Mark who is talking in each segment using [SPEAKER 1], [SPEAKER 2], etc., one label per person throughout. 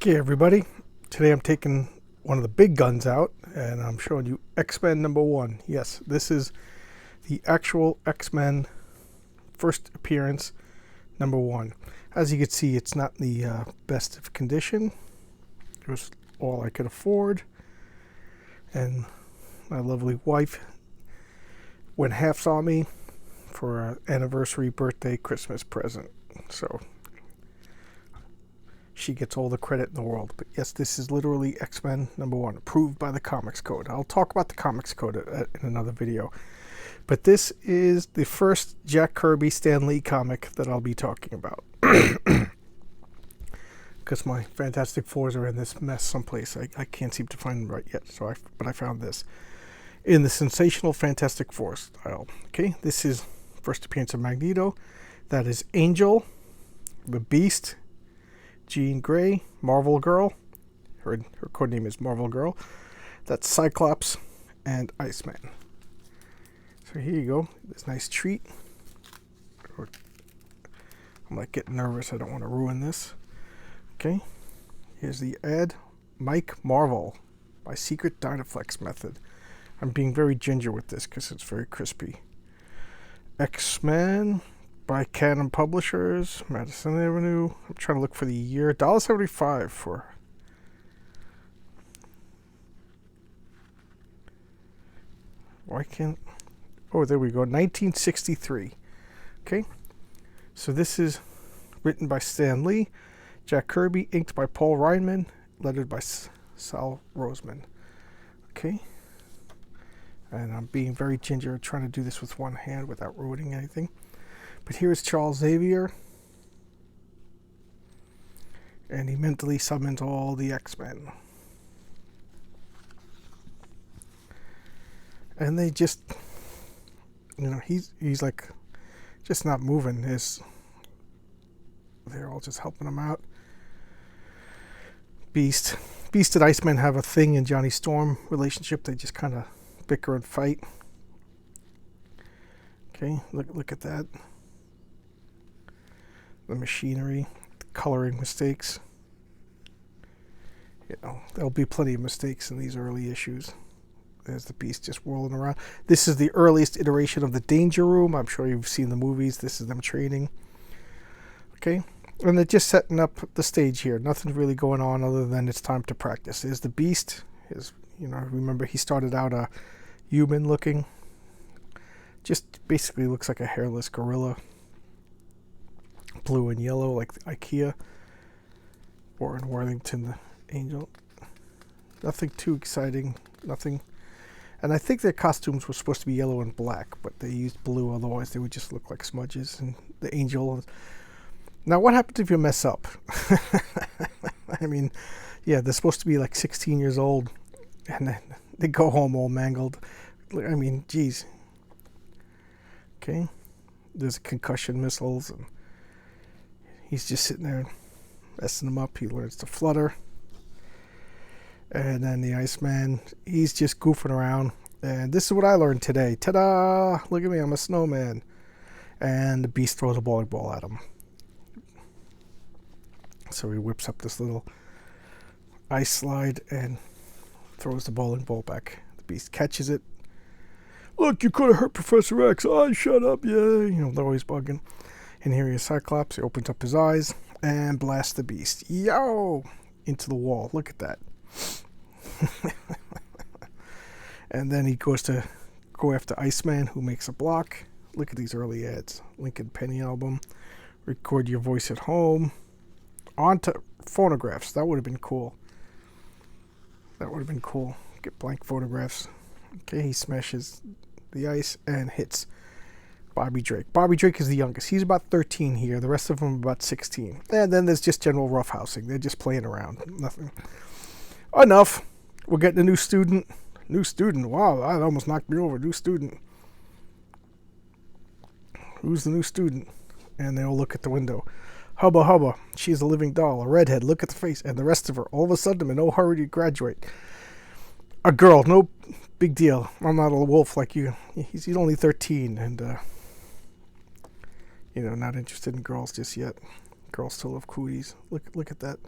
[SPEAKER 1] Okay, everybody. Today I'm taking one of the big guns out and I'm showing you X-Men #1. Yes, this is the actual X-Men first appearance #1. As you can see, it's not in the best of condition. It was all I could afford. And my lovely wife went halves on me for an anniversary, birthday, Christmas present. So she gets all the credit in the world. But yes, this is literally X-Men #1, approved by the Comics Code. I'll talk about the Comics Code in another video. But this is the first Jack Kirby Stan Lee comic that I'll be talking about. Because my Fantastic Fours are in this mess someplace. I can't seem to find them right yet, but I found this. In the Sensational Fantastic Four style. Okay, this is first appearance of Magneto. That is Angel, the Beast, Jean Grey, Marvel Girl. Her code name is Marvel Girl. That's Cyclops and Iceman. So here you go. This nice treat. I'm like getting nervous. I don't want to ruin this. Okay. Here's the ad. Mike Marvel by Secret Dynaflex Method. I'm being very ginger with this because it's very crispy. X-Men by Canon Publishers, Madison Avenue. I'm trying to look for the year. $1.75 for. Why can't. Oh, there we go. 1963. Okay. So this is written by Stan Lee, Jack Kirby, inked by Paul Reinman, lettered by Sal Roseman. Okay. And I'm being very ginger, trying to do this with one hand without ruining anything. But here is Charles Xavier. And he mentally summons all the X-Men. And they just, he's like just not moving. They're all just helping him out. Beast and Iceman have a thing in Johnny Storm relationship. They just kind of bicker and fight. Okay, look at that. The machinery, the coloring mistakes. There'll be plenty of mistakes in these early issues. There's the Beast just whirling around. This is the earliest iteration of the Danger Room. I'm sure you've seen the movies. This is them training. Okay, and they're just setting up the stage here. Nothing's really going on other than it's time to practice. There's the Beast. Remember he started out a human looking. Just basically looks like a hairless gorilla. Blue and yellow like the IKEA. Warren Worthington, the Angel. Nothing too exciting. Nothing. And I think their costumes were supposed to be yellow and black, but they used blue, otherwise they would just look like smudges. And the Angel. Now, what happens if you mess up? I mean, yeah, they're supposed to be like 16 years old, and then they go home all mangled. I mean, geez. Okay. There's concussion missiles, and he's just sitting there messing them up. He learns to flutter. And then the Iceman, he's just goofing around. And this is what I learned today. Ta-da! Look at me, I'm a snowman. And the Beast throws a bowling ball at him. So he whips up this little ice slide and throws the bowling ball back. The Beast catches it. Look, you could have hurt Professor X. Oh, shut up, yeah. They're always bugging. And here he is, Cyclops. He opens up his eyes and blasts the Beast. Yo! Into the wall. Look at that. And then he goes to go after Iceman, who makes a block. Look at these early ads. Lincoln Penny album. Record your voice at home. On to phonographs. That would have been cool. Get blank photographs. Okay, he smashes the ice and hits Bobby Drake. Bobby Drake is the youngest. He's about 13 here. The rest of them are about 16. And then there's just general roughhousing. They're just playing around. Nothing. Enough. We're getting a new student. New student. Wow, that almost knocked me over. New student. Who's the new student? And they all look at the window. Hubba hubba. She's a living doll. A redhead. Look at the face. And the rest of her. All of a sudden, in no hurry to graduate. A girl. No big deal. I'm not a wolf like you. He's only 13. And, not interested in girls just yet. Girls still love cooties. Look at that.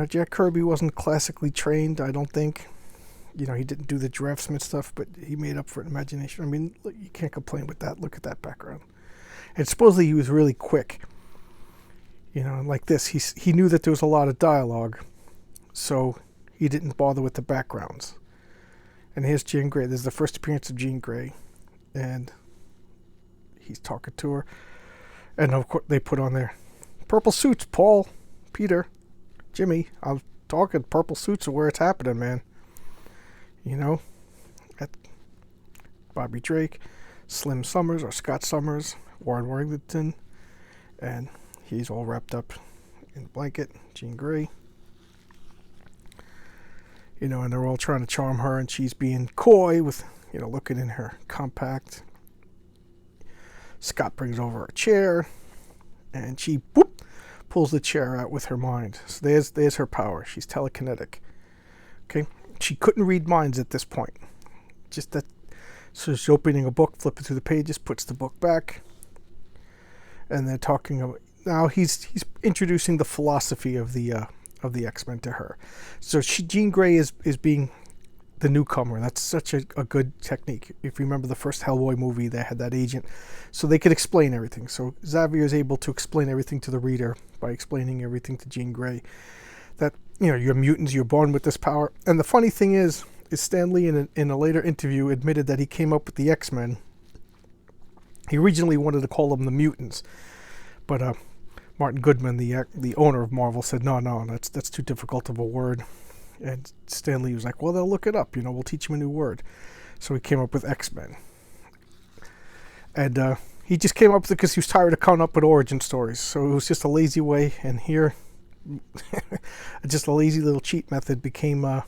[SPEAKER 1] Jack Kirby wasn't classically trained, I don't think. He didn't do the draftsman stuff, but he made up for it in imagination. I mean, look, you can't complain with that. Look at that background. And supposedly he was really quick. Like this, he knew that there was a lot of dialogue, so he didn't bother with the backgrounds. And here's Jean Grey. This is the first appearance of Jean Grey, and he's talking to her. And of course, they put on their purple suits. Paul, Peter, Jimmy. I'm talking purple suits are where it's happening, man. At Bobby Drake, Slim Summers or Scott Summers, Warren Worthington, and he's all wrapped up in a blanket. Jean Grey. And they're all trying to charm her, and she's being coy with, looking in her compact. Scott brings over a chair, and she pulls the chair out with her mind. So there's her power. She's telekinetic. Okay, she couldn't read minds at this point. Just that. So she's opening a book, flipping through the pages, puts the book back, and they're talking about. Now he's introducing the philosophy of the X-Men to her. So Jean Grey is being the newcomer. That's such a good technique. If you remember the first Hellboy movie, they had that agent, so they could explain everything. So Xavier is able to explain everything to the reader by explaining everything to Jean Grey. That you're mutants, you're born with this power. And the funny thing is Stan Lee in a later interview admitted that he came up with the X-Men. He originally wanted to call them the mutants, but Martin Goodman, the owner of Marvel, said no, that's too difficult of a word. And Stan Lee was like, well, they'll look it up. We'll teach him a new word. So he came up with X-Men. And he just came up with it because he was tired of coming up with origin stories. So it was just a lazy way. And here, just a lazy little cheat method became one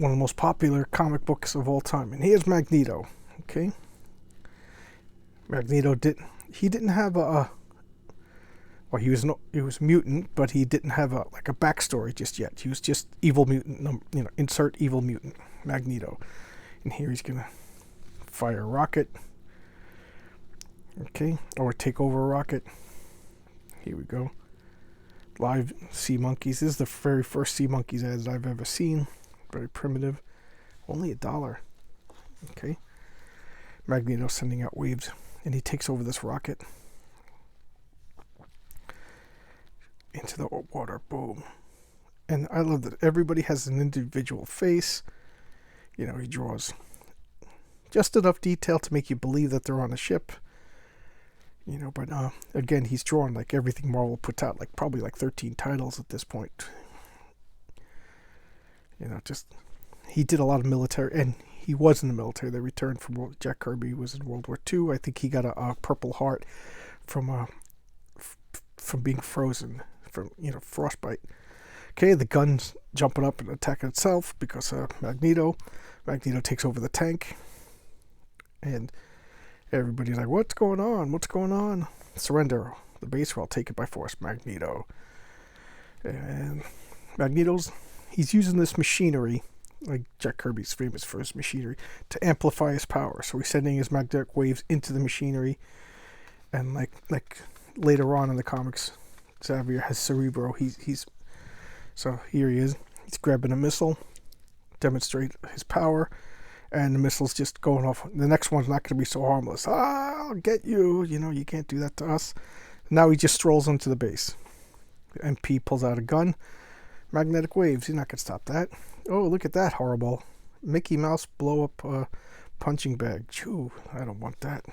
[SPEAKER 1] of the most popular comic books of all time. And here's Magneto. Okay, Magneto didn't have a. Well, he was a mutant, but he didn't have a backstory just yet. He was just evil mutant. Insert evil mutant Magneto, and here he's gonna fire a rocket. Okay, or take over a rocket. Here we go. Live sea monkeys. This is the very first sea monkeys ads I've ever seen. Very primitive. Only $1. Okay. Magneto sending out waves, and he takes over this rocket. Into the water, boom. And I love that everybody has an individual face. He draws just enough detail to make you believe that they're on a ship. But again, he's drawn like everything Marvel puts out, probably 13 titles at this point. He did a lot of military, and he was in the military. They returned from Jack Kirby was in World War II. I think he got a Purple Heart from being frozen. From frostbite. Okay, the gun's jumping up and attacking itself because Magneto takes over the tank, and everybody's like, what's going on? Surrender the base, or I'll take it by force. Magneto. And he's using this machinery, like Jack Kirby's famous for his machinery, to amplify his power. So he's sending his magnetic waves into the machinery, and like later on in the comics, Xavier has Cerebro. So here he is. He's grabbing a missile, demonstrate his power, and the missile's just going off. The next one's not going to be so harmless. I'll get you. You can't do that to us. Now he just strolls onto the base. The MP pulls out a gun. Magnetic waves. He's not going to stop that. Oh, look at that horrible Mickey Mouse blow up punching bag. Chew. I don't want that.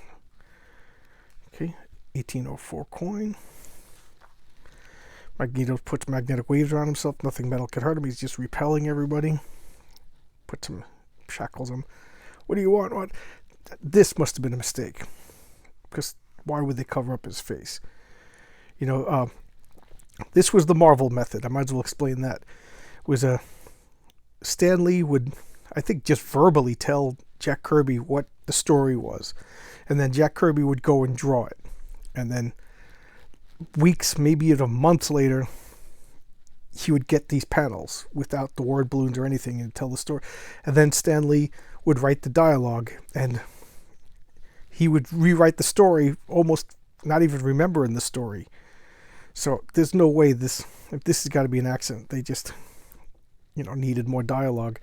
[SPEAKER 1] Okay, 1804 coin. Magneto puts magnetic waves around himself. Nothing metal can hurt him. He's just repelling everybody. Puts him, shackles him. What do you want? What? This must have been a mistake. Because why would they cover up his face? This was the Marvel method. I might as well explain that. It was Stan Lee would, I think, just verbally tell Jack Kirby what the story was. And then Jack Kirby would go and draw it. And then weeks, maybe even months later, he would get these panels without the word balloons or anything and tell the story. And then Stan Lee would write the dialogue, and he would rewrite the story, almost not even remembering the story. So there's no way this, if this has got to be an accident, they just, needed more dialogue.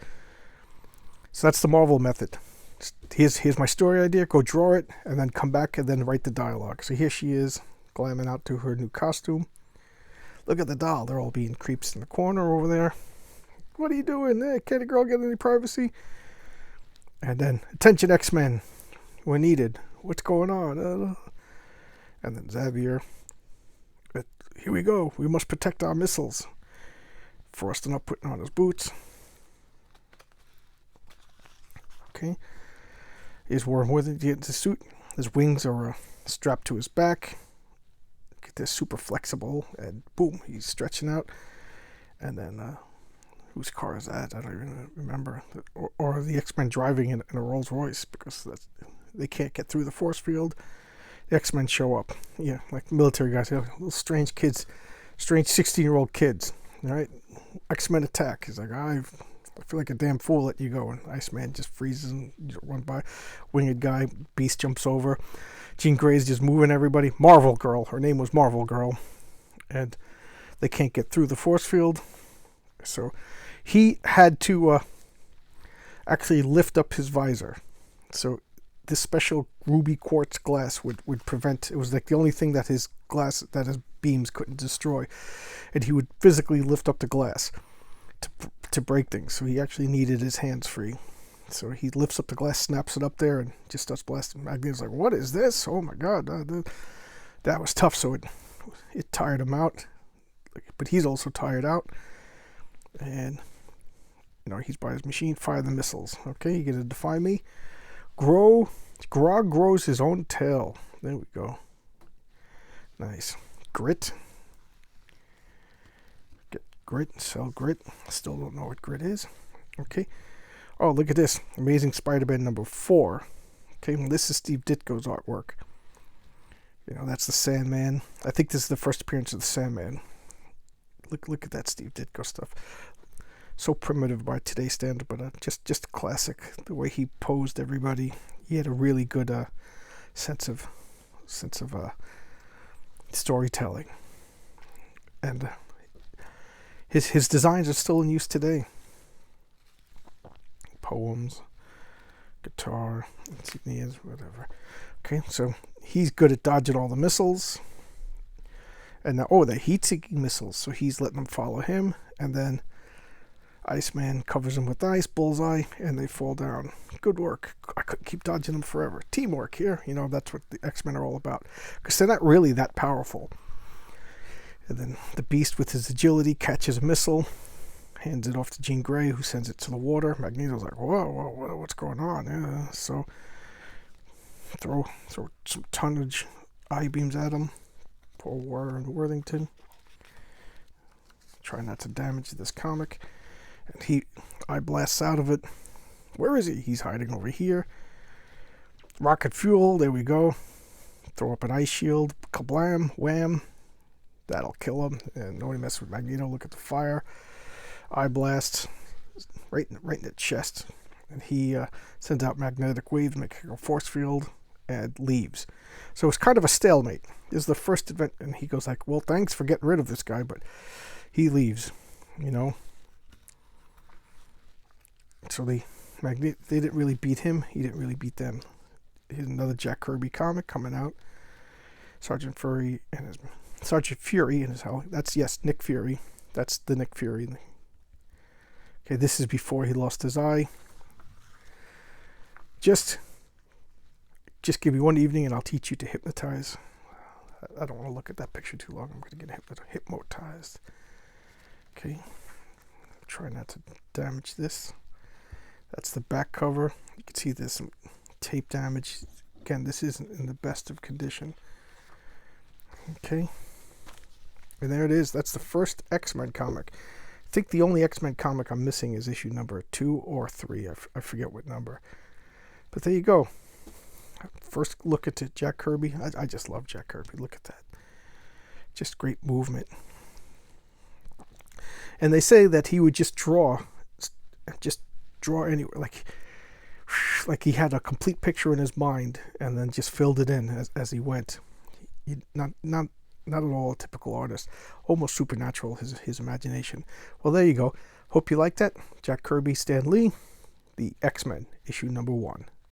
[SPEAKER 1] So that's the Marvel method. Here's my story idea, go draw it, and then come back and then write the dialogue. So here she is, glamming out to her new costume. Look at the doll, they're all being creeps in the corner over there. What are you doing? Can't a girl get any privacy? And then, attention X-Men, we're needed. What's going on? And then Xavier, here we go, we must protect our missiles. Frost not putting on his boots. Okay. Here's Warren Worthington in his suit. His wings are strapped to his back. They're super flexible, and boom, he's stretching out. And then, whose car is that? I don't even remember. Or the X-Men driving in a Rolls Royce, because they can't get through the force field. The X-Men show up. Yeah, like military guys. Little strange kids, strange 16-year-old kids. All right, X-Men attack. He's like, I feel like a damn fool letting you go. And Iceman just freezes and run by. Winged guy, Beast jumps over. Jean Grey's just moving everybody. Marvel Girl, her name was Marvel Girl. And they can't get through the force field. So he had to actually lift up his visor. So this special ruby quartz glass would prevent, it was like the only thing that his beams couldn't destroy. And he would physically lift up the glass to break things. So he actually needed his hands free. So he lifts up the glass, snaps it up there, and just starts blasting. Magneto's like, what is this? Oh my god, that was tough. So it tired him out. But he's also tired out. And, he's by his machine. Fire the missiles. Okay, you gonna defy me? Grog grows his own tail. There we go. Nice. Grit. Get grit, sell grit. Still don't know what grit is. Okay. Oh, look at this. Amazing Spider-Man number 4. Okay, well, this is Steve Ditko's artwork. That's the Sandman. I think this is the first appearance of the Sandman. Look at that Steve Ditko stuff. So primitive by today's standard, but just classic. The way he posed everybody. He had a really good sense of storytelling. And his designs are still in use today. Poems, guitar, insignias, whatever. Okay, so he's good at dodging all the missiles. And now, the heat-seeking missiles. So he's letting them follow him. And then Iceman covers them with ice, bullseye, and they fall down. Good work. I could keep dodging them forever. Teamwork here. That's what the X-Men are all about. Because they're not really that powerful. And then the Beast, with his agility, catches a missile. Hands it off to Jean Grey, who sends it to the water. Magneto's like, whoa, what's going on? Yeah, so throw some tonnage I-beams at him. Poor Warren Worthington. Try not to damage this comic. And I blasts out of it. Where is he? He's hiding over here. Rocket fuel, there we go. Throw up an ice shield. Kablam, wham. That'll kill him. And nobody mess with Magneto. Look at the fire. Eye blast right in the chest, and he sends out magnetic waves, making a force field, and leaves. So it's kind of a stalemate. This is the first event, and he goes like, "Well, thanks for getting rid of this guy," but he leaves. So they didn't really beat him. He didn't really beat them. Here's another Jack Kirby comic coming out. Sergeant Fury and his hell. That's Nick Fury. That's the Nick Fury. Okay, this is before he lost his eye. Just give me one evening and I'll teach you to hypnotize. I don't want to look at that picture too long. I'm going to get hypnotized. Okay. Try not to damage this. That's the back cover. You can see there's some tape damage. Again, this isn't in the best of condition. Okay. And there it is. That's the first X-Men comic. I think the only X-Men comic I'm missing is issue number 2 or 3. I forget what number. But there you go. First look at Jack Kirby. I just love Jack Kirby. Look at that. Just great movement. And they say that he would just draw anywhere. Like he had a complete picture in his mind and then just filled it in as he went. Not not at all a typical artist. Almost supernatural, his imagination. Well, there you go. Hope you liked that. Jack Kirby, Stan Lee, The X-Men, issue number 1.